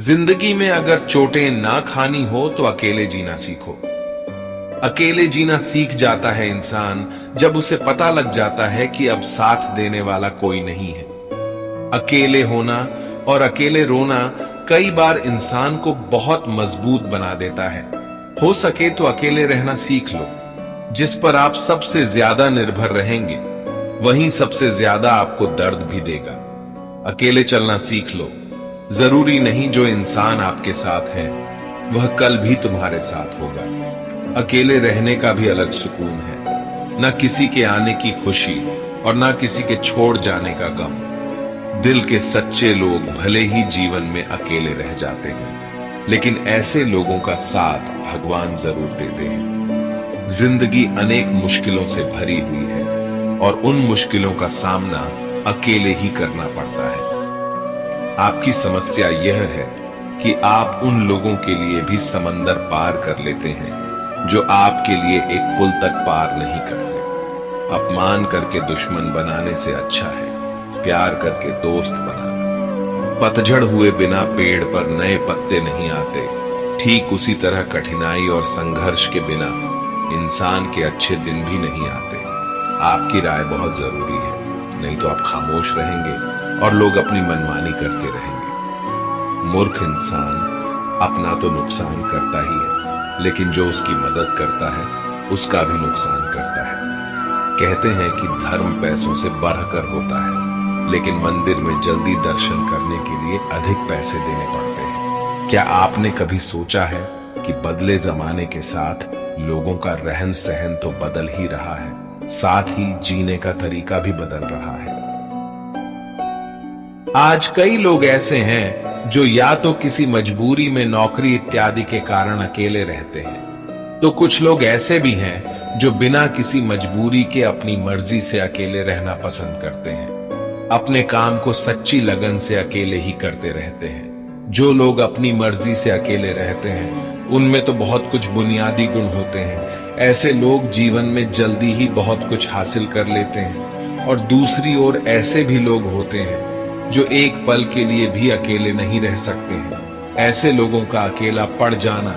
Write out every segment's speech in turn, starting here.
जिंदगी में अगर चोटें ना खानी हो तो अकेले जीना सीखो। अकेले जीना सीख जाता है इंसान जब उसे पता लग जाता है कि अब साथ देने वाला कोई नहीं है। अकेले होना और अकेले रोना कई बार इंसान को बहुत मजबूत बना देता है। हो सके तो अकेले रहना सीख लो। जिस पर आप सबसे ज्यादा निर्भर रहेंगे वहीं सबसे ज्यादा आपको दर्द भी देगा। अकेले चलना सीख लो। जरूरी नहीं जो इंसान आपके साथ है वह कल भी तुम्हारे साथ होगा। अकेले रहने का भी अलग सुकून है, ना किसी के आने की खुशी और ना किसी के छोड़ जाने का गम। दिल के सच्चे लोग भले ही जीवन में अकेले रह जाते हैं, लेकिन ऐसे लोगों का साथ भगवान जरूर देते हैं। जिंदगी अनेक मुश्किलों से भरी हुई है और उन मुश्किलों का सामना अकेले ही करना पड़ता है। आपकी समस्या यह है कि आप उन लोगों के लिए भी समंदर पार कर लेते हैं जो आपके लिए एक पुल तक पार नहीं करते। अपमान करके दुश्मन बनाने से अच्छा है प्यार करके दोस्त बनाना। पतझड़ हुए बिना पेड़ पर नए पत्ते नहीं आते। ठीक उसी तरह कठिनाई और संघर्ष के बिना इंसान के अच्छे दिन भी नहीं आते। आपकी राय बहुत जरूरी है, नहीं तो आप खामोश रहेंगे और लोग अपनी मनमानी करते रहेंगे। मूर्ख इंसान अपना तो नुकसान करता ही है, लेकिन जो उसकी मदद करता है उसका भी नुकसान करता है। कहते हैं कि धर्म पैसों से बढ़कर होता है, लेकिन मंदिर में जल्दी दर्शन करने के लिए अधिक पैसे देने पड़ते हैं। क्या आपने कभी सोचा है कि बदले जमाने के साथ लोगों का रहन सहन तो बदल ही रहा है, साथ ही जीने का तरीका भी बदल रहा है। आज कई लोग ऐसे हैं जो या तो किसी मजबूरी में नौकरी इत्यादि के कारण अकेले रहते हैं, तो कुछ लोग ऐसे भी हैं जो बिना किसी मजबूरी के अपनी मर्जी से अकेले रहना पसंद करते हैं। अपने काम को सच्ची लगन से अकेले ही करते रहते हैं। जो लोग अपनी मर्जी से अकेले रहते हैं उनमें तो बहुत कुछ बुनियादी गुण होते हैं। ऐसे लोग जीवन में जल्दी ही बहुत कुछ हासिल कर लेते हैं। और दूसरी ओर ऐसे भी लोग होते हैं जो एक पल के लिए भी अकेले नहीं रह सकते हैं। ऐसे लोगों का अकेला पड़ जाना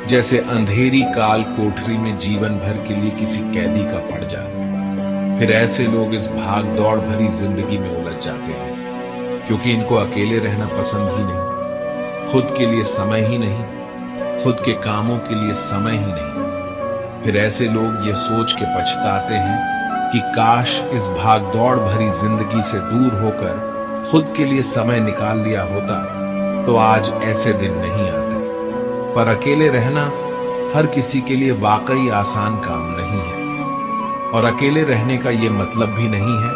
जैसे अंधेरी काल कोठरी में जीवन भर के लिए किसी कैदी का पड़ जाना। फिर ऐसे लोग इस भाग दौड़ भरी जिंदगी में उलझ जाते हैं क्योंकि इनको अकेले रहना पसंद ही नहीं, खुद के लिए समय ही नहीं, खुद के कामों के लिए समय ही नहीं। फिर ऐसे लोग ये सोच के पछताते हैं कि काश इस भाग दौड़ भरी जिंदगी से दूर होकर खुद के लिए समय निकाल लिया होता तो आज ऐसे दिन नहीं आते। पर अकेले रहना हर किसी के लिए वाकई आसान काम नहीं है। और अकेले रहने का ये मतलब भी नहीं है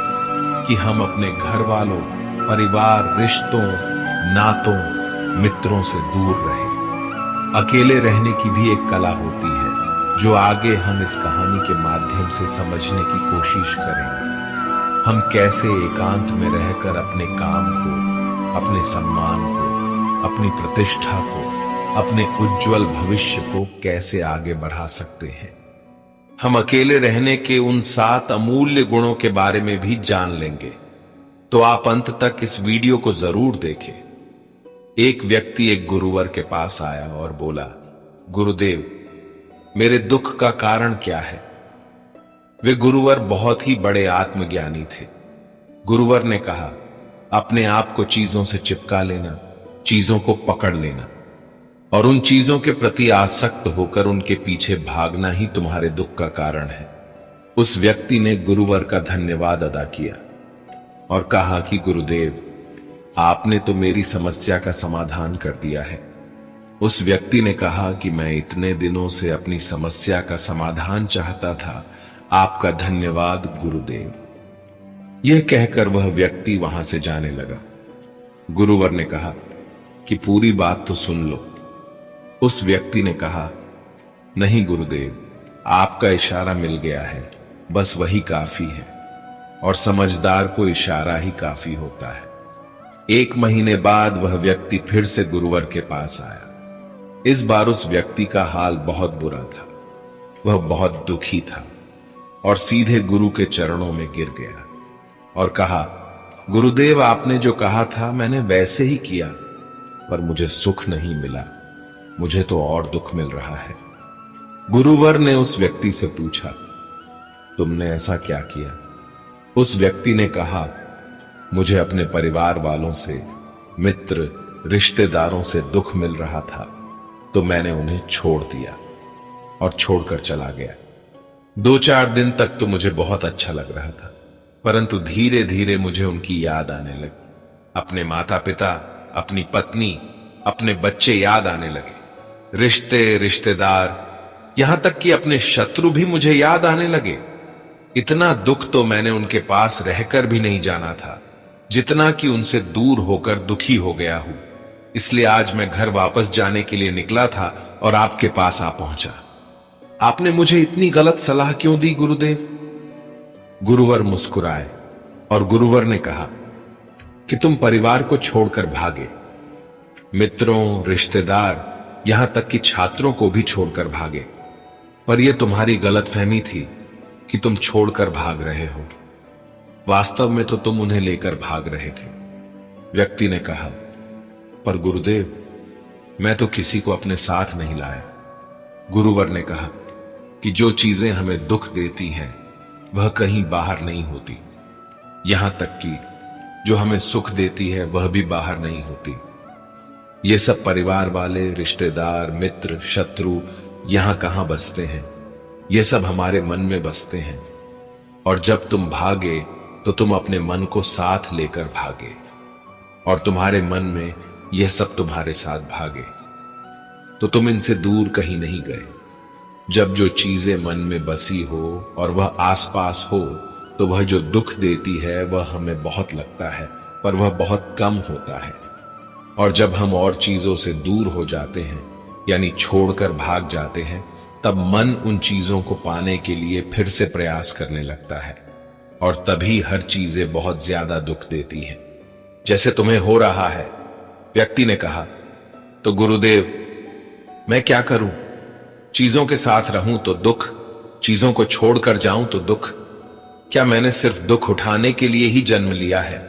कि हम अपने घर वालों, परिवार, रिश्तों, नातों, मित्रों से दूर रहें। अकेले रहने की भी एक कला होती है जो आगे हम इस कहानी के माध्यम से समझने की कोशिश करेंगे। हम कैसे एकांत में रहकर अपने काम को, अपने सम्मान को, अपनी प्रतिष्ठा को, अपने उज्जवल भविष्य को कैसे आगे बढ़ा सकते हैं। हम अकेले रहने के उन 7 अमूल्य गुणों के बारे में भी जान लेंगे, तो आप अंत तक इस वीडियो को जरूर देखें। एक व्यक्ति एक गुरुवर के पास आया और बोला, गुरुदेव, मेरे दुख का कारण क्या है? वे गुरुवर बहुत ही बड़े आत्मज्ञानी थे। गुरुवर ने कहा, अपने आप को चीजों से चिपका लेना, चीजों को पकड़ लेना और उन चीजों के प्रति आसक्त होकर उनके पीछे भागना ही तुम्हारे दुख का कारण है। उस व्यक्ति ने गुरुवर का धन्यवाद अदा किया और कहा कि गुरुदेव, आपने तो मेरी समस्या का समाधान कर दिया है। उस व्यक्ति ने कहा कि मैं इतने दिनों से अपनी समस्या का समाधान चाहता था, आपका धन्यवाद गुरुदेव। यह कहकर वह व्यक्ति वहां से जाने लगा। गुरुवर ने कहा कि पूरी बात तो सुन लो। उस व्यक्ति ने कहा, नहीं गुरुदेव, आपका इशारा मिल गया है, बस वही काफी है। और समझदार को इशारा ही काफी होता है। 1 महीने बाद वह व्यक्ति फिर से गुरुवर के पास आया। इस बार उस व्यक्ति का हाल बहुत बुरा था। वह बहुत दुखी था और सीधे गुरु के चरणों में गिर गया और कहा, गुरुदेव, आपने जो कहा था मैंने वैसे ही किया। पर मुझे सुख नहीं मिला, मुझे तो और दुख मिल रहा है। गुरुवर ने उस व्यक्ति से पूछा, तुमने ऐसा क्या किया? उस व्यक्ति ने कहा, मुझे अपने परिवार वालों से, मित्र, रिश्तेदारों से दुख मिल रहा था, तो मैंने उन्हें छोड़ दिया और छोड़कर चला गया। 2-4 दिन तक तो मुझे बहुत अच्छा लग रहा था, परंतु धीरे धीरे मुझे उनकी याद आने लगी। अपने माता पिता, अपनी पत्नी, अपने बच्चे याद आने लगे। रिश्ते, रिश्तेदार, यहां तक कि अपने शत्रु भी मुझे याद आने लगे। इतना दुख तो मैंने उनके पास रहकर भी नहीं जाना था, जितना कि उनसे दूर होकर दुखी हो गया हूं। इसलिए आज मैं घर वापस जाने के लिए निकला था और आपके पास आ पहुंचा। आपने मुझे इतनी गलत सलाह क्यों दी गुरुदेव? गुरुवर मुस्कुराए और गुरुवर ने कहा कि तुम परिवार को छोड़कर भागे, मित्रों, रिश्तेदार, यहां तक कि छात्रों को भी छोड़कर भागे। पर यह तुम्हारी गलतफहमी थी कि तुम छोड़कर भाग रहे हो। वास्तव में तो तुम उन्हें लेकर भाग रहे थे। व्यक्ति ने कहा, पर गुरुदेव, मैं तो किसी को अपने साथ नहीं लाया। गुरुवर ने कहा कि जो चीजें हमें दुख देती हैं वह कहीं बाहर नहीं होती, यहां तक कि जो हमें सुख देती है वह भी बाहर नहीं होती। ये सब परिवार वाले, रिश्तेदार, मित्र, शत्रु यहां कहां बसते हैं? ये सब हमारे मन में बसते हैं। और जब तुम भागे तो तुम अपने मन को साथ लेकर भागे, और तुम्हारे मन में यह सब तुम्हारे साथ भागे, तो तुम इनसे दूर कहीं नहीं गए। जब जो चीजें मन में बसी हो और वह आसपास हो, तो वह जो दुख देती है वह हमें बहुत लगता है, पर वह बहुत कम होता है। और जब हम और चीजों से दूर हो जाते हैं, यानी छोड़कर भाग जाते हैं, तब मन उन चीजों को पाने के लिए फिर से प्रयास करने लगता है, और तभी हर चीजें बहुत ज्यादा दुख देती हैं, जैसे तुम्हें हो रहा है। व्यक्ति ने कहा, तो गुरुदेव, मैं क्या करूं? चीजों के साथ रहूं तो दुख, चीजों को छोड़कर जाऊं तो दुख। क्या मैंने सिर्फ दुख उठाने के लिए ही जन्म लिया है?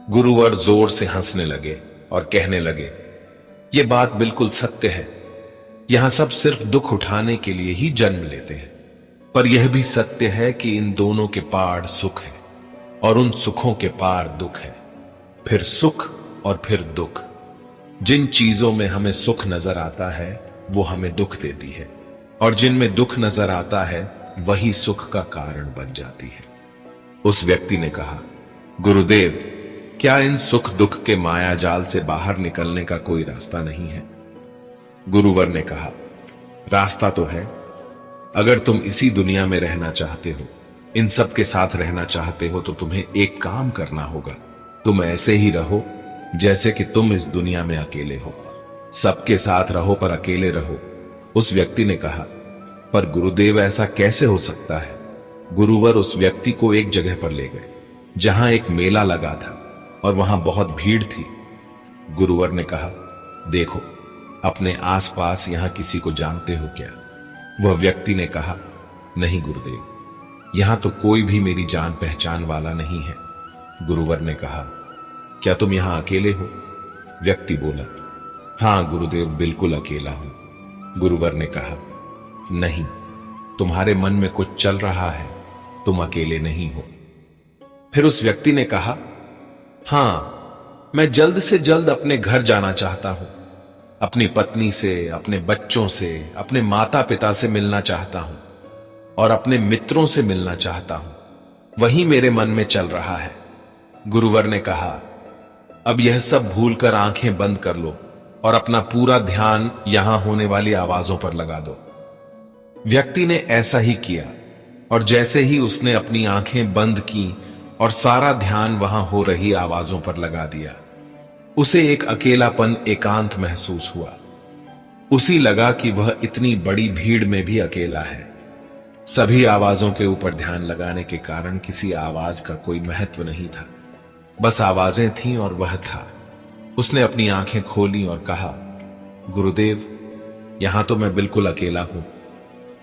गुरुवर जोर से हंसने लगे और कहने लगे, यह बात बिल्कुल सत्य है। यहां सब सिर्फ दुख उठाने के लिए ही जन्म लेते हैं, पर यह भी सत्य है कि इन दोनों के पार सुख है और उन सुखों के पार दुख है, फिर सुख और फिर दुख। जिन चीजों में हमें सुख नजर आता है वो हमें दुख देती है, और जिनमें दुख नजर आता है वही सुख का कारण बन जाती है। उस व्यक्ति ने कहा, गुरुदेव, क्या इन सुख दुख के माया जाल से बाहर निकलने का कोई रास्ता नहीं है? गुरुवर ने कहा, रास्ता तो है। अगर तुम इसी दुनिया में रहना चाहते हो, इन सब के साथ रहना चाहते हो, तो तुम्हें एक काम करना होगा। तुम ऐसे ही रहो जैसे कि तुम इस दुनिया में अकेले हो। सबके साथ रहो पर अकेले रहो। उस व्यक्ति ने कहा, पर गुरुदेव, ऐसा कैसे हो सकता है? गुरुवर उस व्यक्ति को एक जगह पर ले गए जहां एक मेला लगा था और वहां बहुत भीड़ थी। गुरुवर ने कहा, देखो, अपने आसपास यहां किसी को जानते हो क्या? वह व्यक्ति ने कहा, नहीं गुरुदेव, यहां तो कोई भी मेरी जान पहचान वाला नहीं है। गुरुवर ने कहा, क्या तुम यहां अकेले हो? व्यक्ति बोला, हां गुरुदेव, बिल्कुल अकेला हूं। गुरुवर ने कहा, नहीं, तुम्हारे मन में कुछ चल रहा है, तुम अकेले नहीं हो। फिर उस व्यक्ति ने कहा, हां, मैं जल्द से जल्द अपने घर जाना चाहता हूं। अपनी पत्नी से, अपने बच्चों से, अपने माता पिता से मिलना चाहता हूं और अपने मित्रों से मिलना चाहता हूं। वही मेरे मन में चल रहा है। गुरुवर ने कहा, अब यह सब भूलकर आंखें बंद कर लो और अपना पूरा ध्यान यहां होने वाली आवाजों पर लगा दो। व्यक्ति ने ऐसा ही किया, और जैसे ही उसने अपनी आंखें बंद की और सारा ध्यान वहां हो रही आवाजों पर लगा दिया, उसे एक अकेलापन, एकांत महसूस हुआ। उसी लगा कि वह इतनी बड़ी भीड़ में भी अकेला है। सभी आवाजों के ऊपर ध्यान लगाने के कारण किसी आवाज का कोई महत्व नहीं था, बस आवाजें थीं और वह था। उसने अपनी आंखें खोली और कहा, गुरुदेव, यहां तो मैं बिल्कुल अकेला हूं,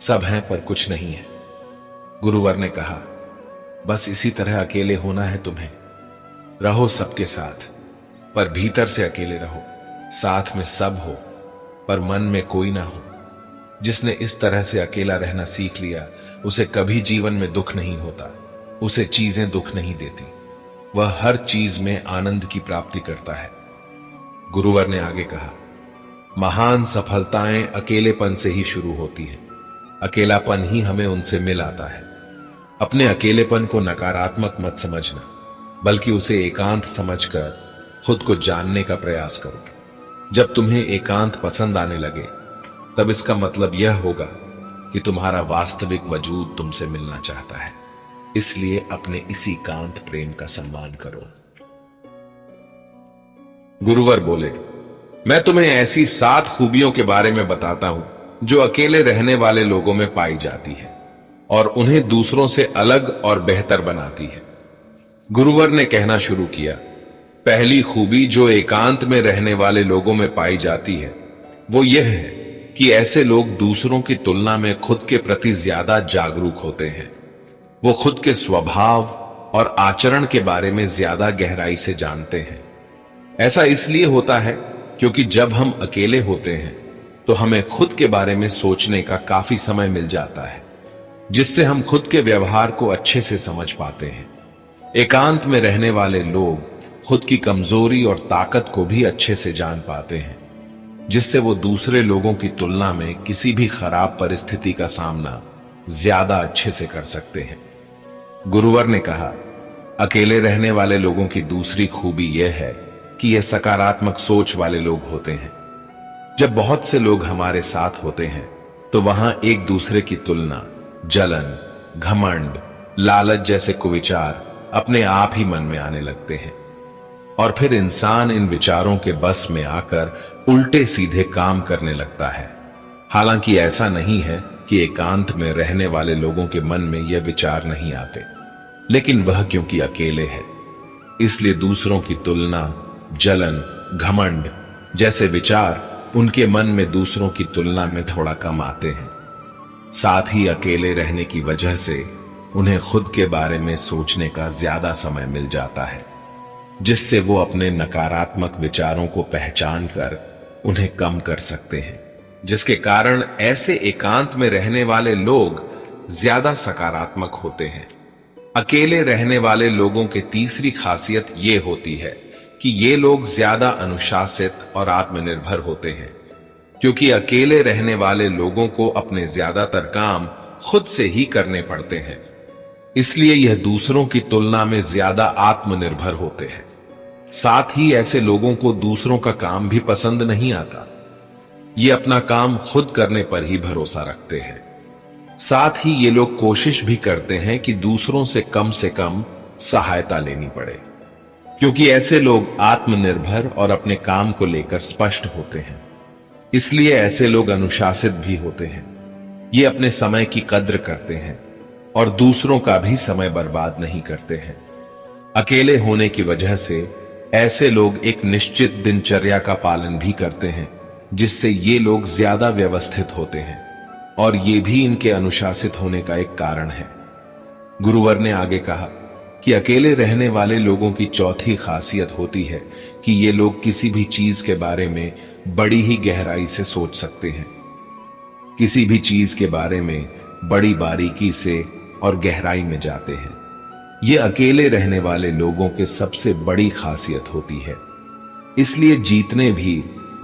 सब हैं पर कुछ नहीं है। गुरुवर ने कहा, बस इसी तरह अकेले होना है तुम्हें। रहो सबके साथ, पर भीतर से अकेले रहो। साथ में सब हो पर मन में कोई ना हो। जिसने इस तरह से अकेला रहना सीख लिया, उसे कभी जीवन में दुख नहीं होता, उसे चीजें दुख नहीं देती, वह हर चीज में आनंद की प्राप्ति करता है। गुरुवर ने आगे कहा, महान सफलताएं अकेलेपन से ही शुरू होती हैं। अकेलापन ही हमें उनसे मिल आता है। अपने अकेलेपन को नकारात्मक मत समझना, बल्कि उसे एकांत समझकर खुद को जानने का प्रयास करो। जब तुम्हें एकांत पसंद आने लगे, तब इसका मतलब यह होगा कि तुम्हारा वास्तविक वजूद तुमसे मिलना चाहता है। इसलिए अपने इसी एकांत प्रेम का सम्मान करो। गुरुवर बोले, मैं तुम्हें ऐसी 7 खूबियों के बारे में बताता हूं जो अकेले रहने वाले लोगों में पाई जाती है और उन्हें दूसरों से अलग और बेहतर बनाती है। गुरुवर ने कहना शुरू किया, पहली खूबी जो एकांत में रहने वाले लोगों में पाई जाती है वो यह है कि ऐसे लोग दूसरों की तुलना में खुद के प्रति ज्यादा जागरूक होते हैं। वो खुद के स्वभाव और आचरण के बारे में ज्यादा गहराई से जानते हैं। ऐसा इसलिए होता है क्योंकि जब हम अकेले होते हैं तो हमें खुद के बारे में सोचने का काफी समय मिल जाता है, जिससे हम खुद के व्यवहार को अच्छे से समझ पाते हैं। एकांत में रहने वाले लोग खुद की कमजोरी और ताकत को भी अच्छे से जान पाते हैं, जिससे वो दूसरे लोगों की तुलना में किसी भी खराब परिस्थिति का सामना ज्यादा अच्छे से कर सकते हैं। गुरुवर ने कहा, अकेले रहने वाले लोगों की दूसरी खूबी यह है कि ये सकारात्मक सोच वाले लोग होते हैं। जब बहुत से लोग हमारे साथ होते हैं तो वहां एक दूसरे की तुलना, जलन, घमंड, लालच जैसे कुविचार अपने आप ही मन में आने लगते हैं और फिर इंसान इन विचारों के बस में आकर उल्टे सीधे काम करने लगता है। हालांकि ऐसा नहीं है कि एकांत में रहने वाले लोगों के मन में यह विचार नहीं आते, लेकिन वह क्योंकि अकेले है इसलिए दूसरों की तुलना, जलन, घमंड जैसे विचार उनके मन में दूसरों की तुलना में थोड़ा कम आते हैं। साथ ही अकेले रहने की वजह से उन्हें खुद के बारे में सोचने का ज्यादा समय मिल जाता है, जिससे वो अपने नकारात्मक विचारों को पहचान कर उन्हें कम कर सकते हैं, जिसके कारण ऐसे एकांत में रहने वाले लोग ज्यादा सकारात्मक होते हैं। अकेले रहने वाले लोगों की तीसरी खासियत ये होती है कि ये लोग ज्यादा अनुशासित और आत्मनिर्भर होते हैं, क्योंकि अकेले रहने वाले लोगों को अपने ज्यादातर काम खुद से ही करने पड़ते हैं। इसलिए यह दूसरों की तुलना में ज्यादा आत्मनिर्भर होते हैं। साथ ही ऐसे लोगों को दूसरों का काम भी पसंद नहीं आता। ये अपना काम खुद करने पर ही भरोसा रखते हैं। साथ ही ये लोग कोशिश भी करते हैं कि दूसरों से कम सहायता लेनी पड़े, क्योंकि ऐसे लोग आत्मनिर्भर और अपने काम को लेकर स्पष्ट होते हैं। इसलिए ऐसे लोग अनुशासित भी होते हैं। ये अपने समय की कद्र करते हैं और दूसरों का भी समय बर्बाद नहीं करते हैं। अकेले होने की वजह से ऐसे लोग एक निश्चित दिनचर्या का पालन भी करते हैं, जिससे ये लोग ज्यादा व्यवस्थित होते हैं और ये भी इनके अनुशासित होने का एक कारण है। गुरुवर ने आगे कहा कि अकेले रहने वाले लोगों की चौथी खासियत होती है कि ये लोग किसी भी चीज के बारे में बड़ी ही गहराई से सोच सकते हैं। किसी भी चीज के बारे में बड़ी बारीकी से और गहराई में जाते हैं। ये अकेले रहने वाले लोगों के सबसे बड़ी खासियत होती है। इसलिए जितने भी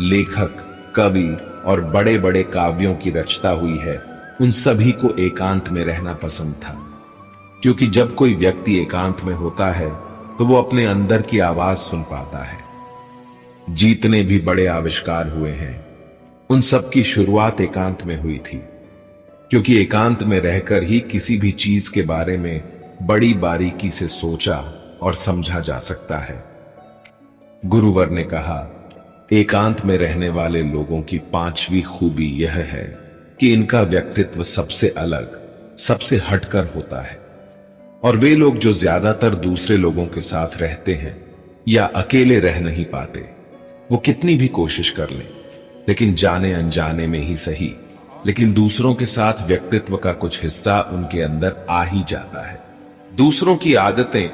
लेखक, कवि और बड़े बड़े काव्यों की रचना हुई है, उन सभी को एकांत में रहना पसंद था, क्योंकि जब कोई व्यक्ति एकांत में होता है तो वो अपने अंदर की आवाज सुन पाता है। जितने भी बड़े आविष्कार हुए हैं, उन सब की शुरुआत एकांत में हुई थी, क्योंकि एकांत में रहकर ही किसी भी चीज के बारे में बड़ी बारीकी से सोचा और समझा जा सकता है। गुरुवर ने कहा, एकांत में रहने वाले लोगों की 5वीं खूबी यह है कि इनका व्यक्तित्व सबसे अलग, सबसे हटकर होता है। और वे लोग जो ज्यादातर दूसरे लोगों के साथ रहते हैं या अकेले रह नहीं पाते, वो कितनी भी कोशिश कर लें, लेकिन जाने अनजाने में ही सही, लेकिन दूसरों के साथ व्यक्तित्व का कुछ हिस्सा उनके अंदर आ ही जाता है। दूसरों की आदतें,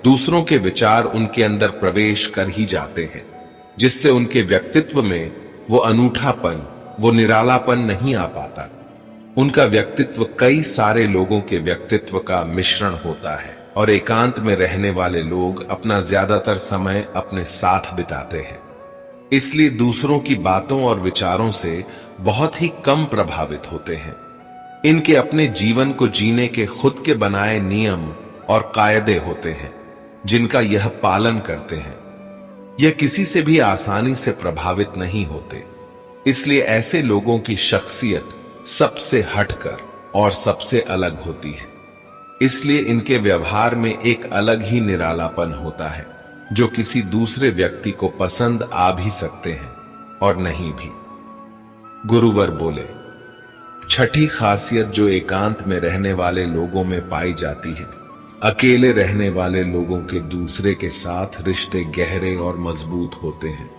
दूसरों के विचार उनके अंदर प्रवेश कर ही जाते हैं। जिससे उनके व्यक्तित्व में वो अनूठापन, वो निरालापन नहीं आ पाता। उनका व्यक्तित्व कई सारे लोगों के व्यक्तित्व का मिश्रण होता है और एकांत में रहने वाले लोग अपना ज्यादातर समय अपने साथ बिताते हैं, इसलिए दूसरों की बातों और विचारों से बहुत ही कम प्रभावित होते हैं। इनके अपने जीवन को जीने के खुद के बनाए नियम और कायदे होते हैं, जिनका यह पालन करते हैं। यह किसी से भी आसानी से प्रभावित नहीं होते, इसलिए ऐसे लोगों की शख्सियत सबसे हटकर और सबसे अलग होती है। इसलिए इनके व्यवहार में एक अलग ही निरालापन होता है, जो किसी दूसरे व्यक्ति को पसंद आ भी सकते हैं और नहीं भी। गुरुवर बोले, छठी खासियत जो एकांत में रहने वाले लोगों में पाई जाती है, अकेले रहने वाले लोगों के दूसरे के साथ रिश्ते गहरे और मजबूत होते हैं।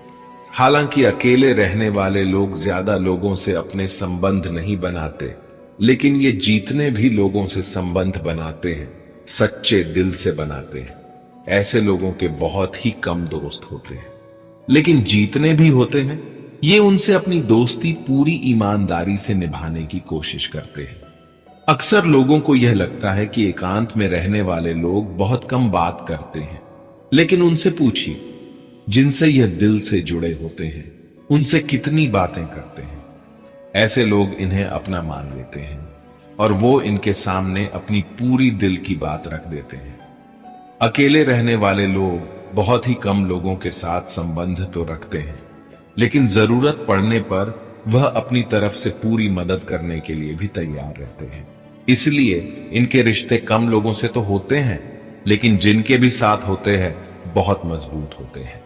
हालांकि अकेले रहने वाले लोग ज्यादा लोगों से अपने संबंध नहीं बनाते, लेकिन ये जीतने भी लोगों से संबंध बनाते हैं, सच्चे दिल से बनाते हैं। ऐसे लोगों के बहुत ही कम दोस्त होते हैं, लेकिन जीतने भी होते हैं। ये उनसे अपनी दोस्ती पूरी ईमानदारी से निभाने की कोशिश करते हैं। अक्सर लोगों को यह लगता है कि एकांत में रहने वाले लोग बहुत कम बात करते हैं, लेकिन उनसे पूछिए, जिनसे यह दिल से जुड़े होते हैं, उनसे कितनी बातें करते हैं। ऐसे लोग इन्हें अपना मान लेते हैं और वो इनके सामने अपनी पूरी दिल की बात रख देते हैं। अकेले रहने वाले लोग बहुत ही कम लोगों के साथ संबंध तो रखते हैं, लेकिन जरूरत पड़ने पर वह अपनी तरफ से पूरी मदद करने के लिए भी तैयार रहते हैं। इसलिए इनके रिश्ते कम लोगों से तो होते हैं, लेकिन जिनके भी साथ होते हैं बहुत मजबूत होते हैं।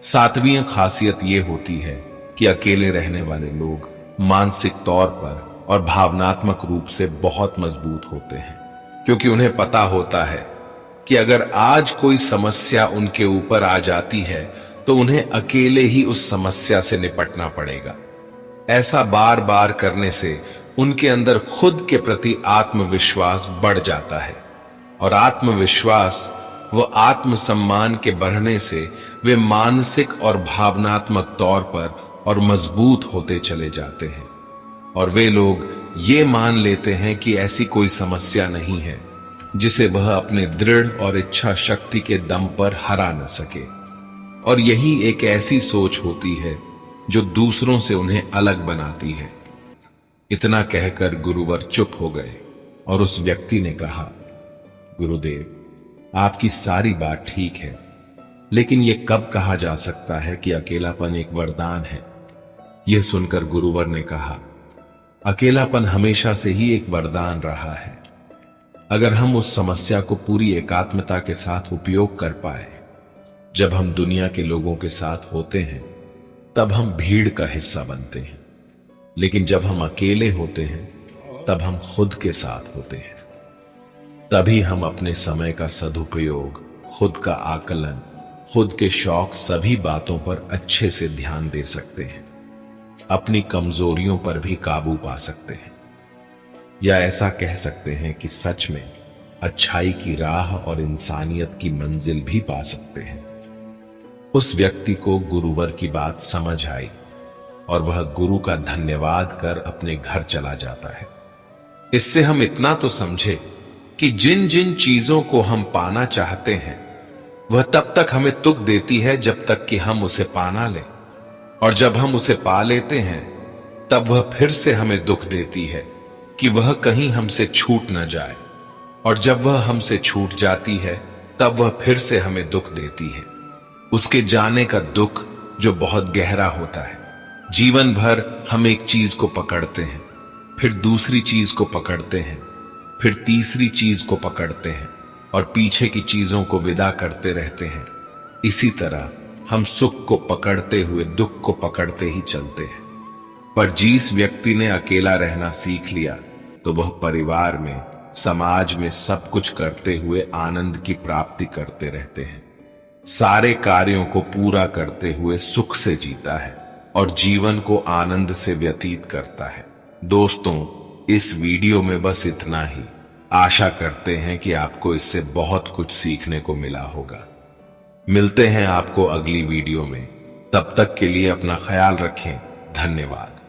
सातवीं खासियत यह होती है कि अकेले रहने वाले लोग मानसिक तौर पर और भावनात्मक रूप से बहुत मजबूत होते हैं, क्योंकि उन्हें पता होता है कि अगर आज कोई समस्या उनके ऊपर आ जाती है तो उन्हें अकेले ही उस समस्या से निपटना पड़ेगा। ऐसा बार बार करने से उनके अंदर खुद के प्रति आत्मविश्वास बढ़ जाता है, और आत्मविश्वास व आत्मसम्मान के बढ़ने से वे मानसिक और भावनात्मक तौर पर और मजबूत होते चले जाते हैं, और वे लोग ये मान लेते हैं कि ऐसी कोई समस्या नहीं है जिसे वह अपने दृढ़ और इच्छा शक्ति के दम पर हरा न सके। और यही एक ऐसी सोच होती है जो दूसरों से उन्हें अलग बनाती है। इतना कहकर गुरुवर चुप हो गए और उस व्यक्ति ने कहा, गुरुदेव, आपकी सारी बात ठीक है, लेकिन यह कब कहा जा सकता है कि अकेलापन एक वरदान है? यह सुनकर गुरुवर ने कहा, अकेलापन हमेशा से ही एक वरदान रहा है। अगर हम उस समस्या को पूरी एकात्मता के साथ उपयोग कर पाए। जब हम दुनिया के लोगों के साथ होते हैं तब हम भीड़ का हिस्सा बनते हैं, लेकिन जब हम अकेले होते हैं तब हम खुद के साथ होते हैं। तभी हम अपने समय का सदुपयोग, खुद का आकलन, खुद के शौक, सभी बातों पर अच्छे से ध्यान दे सकते हैं, अपनी कमजोरियों पर भी काबू पा सकते हैं, या ऐसा कह सकते हैं कि सच में अच्छाई की राह और इंसानियत की मंजिल भी पा सकते हैं। उस व्यक्ति को गुरुवर की बात समझ आई और वह गुरु का धन्यवाद कर अपने घर चला जाता है। इससे हम इतना तो समझे कि जिन जिन चीजों को हम पाना चाहते हैं वह तब तक हमें तुक देती है जब तक कि हम उसे पाना लें, और जब हम उसे पा लेते हैं तब वह फिर से हमें दुख देती है कि वह कहीं हमसे छूट न जाए, और जब वह हमसे छूट जाती है तब वह फिर से हमें दुख देती है। उसके जाने का दुख जो बहुत गहरा होता है। जीवन भर हम एक चीज को पकड़ते हैं, फिर दूसरी चीज को पकड़ते हैं, फिर तीसरी चीज को पकड़ते हैं और पीछे की चीजों को विदा करते रहते हैं। इसी तरह हम सुख को पकड़ते हुए दुख को पकड़ते ही चलते हैं। पर जिस व्यक्ति ने अकेला रहना सीख लिया तो वह परिवार में, समाज में सब कुछ करते हुए आनंद की प्राप्ति करते रहते हैं। सारे कार्यों को पूरा करते हुए सुख से जीता है और जीवन को आनंद से व्यतीत करता है। दोस्तों, इस वीडियो में बस इतना ही। आशा करते हैं कि आपको इससे बहुत कुछ सीखने को मिला होगा। मिलते हैं आपको अगली वीडियो में। तब तक के लिए अपना ख्याल रखें। धन्यवाद।